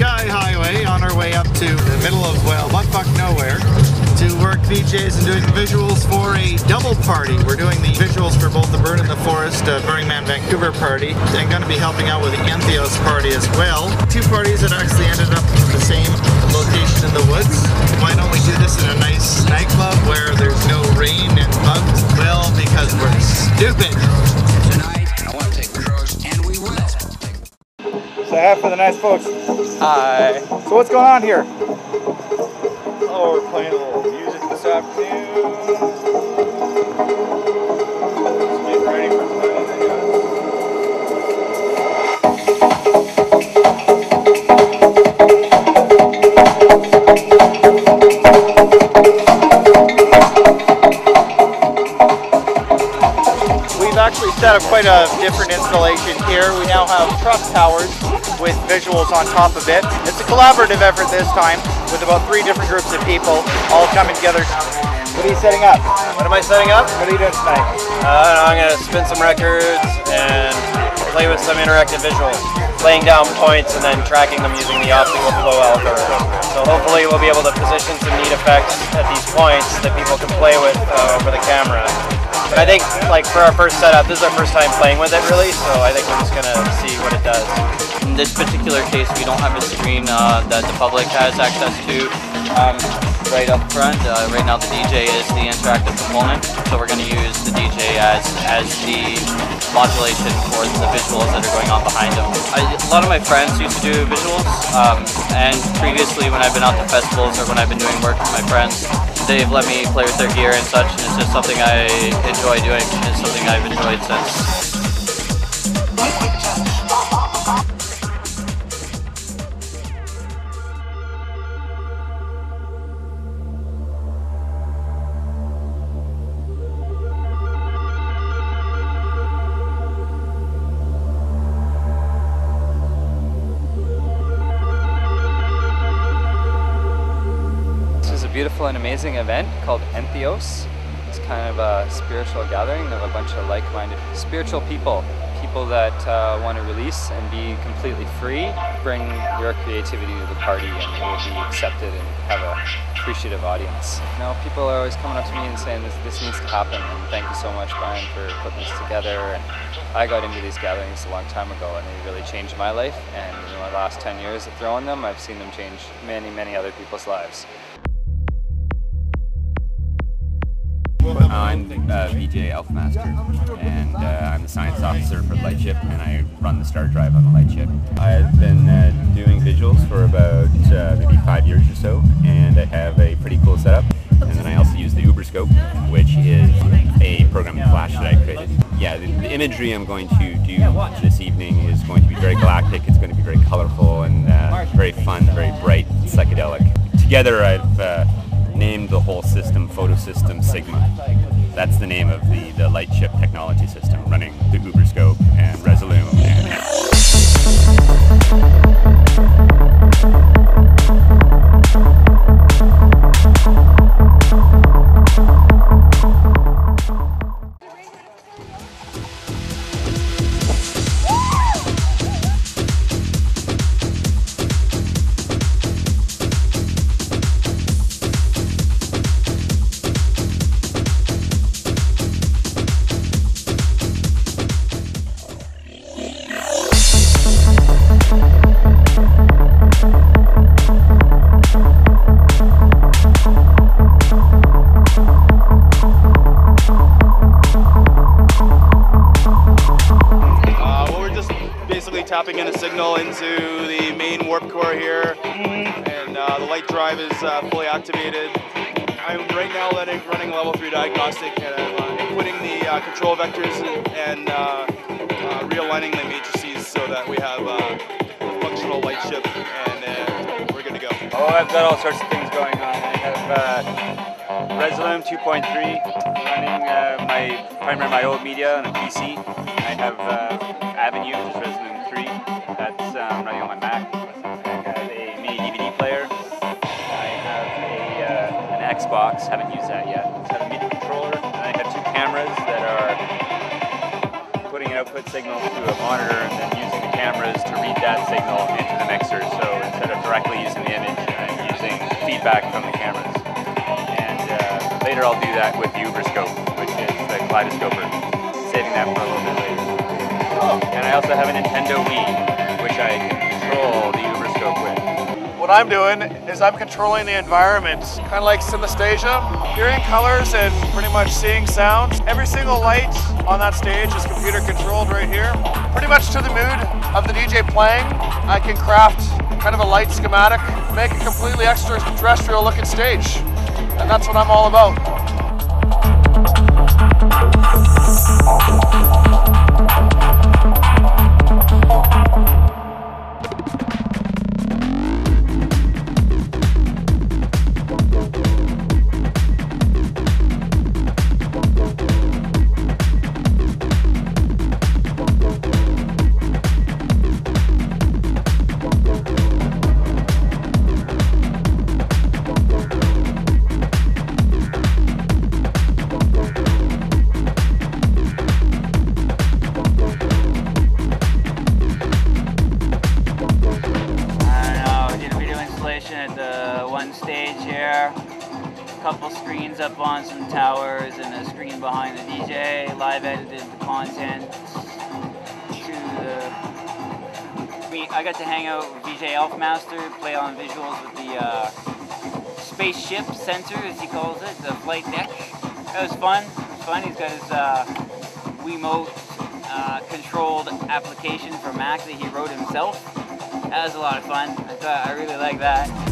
Sky Highway on our way up to the middle of, well, buttfuck nowhere to work VJs and doing visuals for a double party. We're doing the visuals for both the Burn in the Forest Burning Man Vancouver party and going to be helping out with the Entheos party as well. Two parties that actually ended up in the same location in the woods. Why don't we do this in a nice nightclub where there's no rain and bugs? Well, because we're stupid. Tonight, I want to take drugs, and we will. Say hi for the nice folks. Hi. So what's going on here? Oh, we're playing a little music this afternoon. Just getting ready for tonight, I guess. We've actually set up quite a different installation here. We now have truck towers with visuals on top of it. It's a collaborative effort this time with about 3 different groups of people all coming together. What are you setting up? What am I setting up? What are you doing tonight? I'm going to spin some records and play with some interactive visuals, laying down points and then tracking them using the optical flow algorithm. So hopefully we'll be able to position some neat effects at these points that people can play with over the camera. And I think, like, for our first setup, this is our first time playing with it really, so I think we're just going to see what it does. In this particular case, we don't have a screen that the public has access to right up front. Right now the DJ is the interactive component, so we're going to use the DJ as the modulation for the visuals that are going on behind them. A lot of my friends used to do visuals, and previously when I've been out to festivals or when I've been doing work with my friends, they've let me play with their gear and such, and it's just something I enjoy doing. It's something I've enjoyed since. Beautiful and amazing event called Entheos. It's kind of a spiritual gathering of a bunch of like-minded spiritual people that want to release and be completely free. Bring your creativity to the party and it will be accepted and have a appreciative audience. You know, people are always coming up to me and saying this needs to happen, and thank you so much, Brian, for putting this together. And I got into these gatherings a long time ago and they really changed my life, and in the last 10 years of throwing them, I've seen them change many other people's lives. I'm VJ Elfmaster, and I'm the science officer for the Lightship, and I run the star drive on the Lightship. I've been doing visuals for about maybe 5 years or so, and I have a pretty cool setup. And then I also use the Uberscope, which is a programming flash that I created. Yeah, the imagery I'm going to do this evening is going to be very galactic, it's going to be very colorful and very fun, very bright, psychedelic. Together I've named the whole system Photo System Sigma. That's the name of the Lightship technology system, running the Uberscope and Resolume and tapping in a signal into the main warp core here, and the light drive is fully activated. I'm right now running level 3 diagnostic, and I'm inputting the control vectors and realigning the matrices so that we have a functional Lightship, and we're good to go. Oh, I've got all sorts of things going on. I have Resolume 2.3 running my old media on a PC. I have Avenue, which is Resolume 3. That's running on my Mac. I have a mini DVD player. I have an Xbox. Haven't used that yet. I have a MIDI controller, and I have 2 cameras that are putting an output signal to a monitor and then using the cameras to read that signal into the mixer. So instead of directly using the image, using feedback from the cameras. And later I'll do that with the Uberscope, which is the kaleidoscoper, saving that for a little bit later. And I also have a Nintendo Wii, which I can control the Uberscope with. What I'm doing is I'm controlling the environment, kind of like synesthesia, hearing colors and pretty much seeing sounds. Every single light on that stage is computer controlled right here. Pretty much to the mood of the DJ playing, I can craft kind of a light schematic, make a completely extraterrestrial looking stage. And that's what I'm all about. At the one stage here, a couple screens up on some towers and a screen behind the DJ, live edited the content I got to hang out with VJ Elfmaster, play on visuals with the spaceship center, as he calls it, the flight deck. That was fun. He's got his Wiimote controlled application for Mac that he wrote himself. That was a lot of fun. I really like that.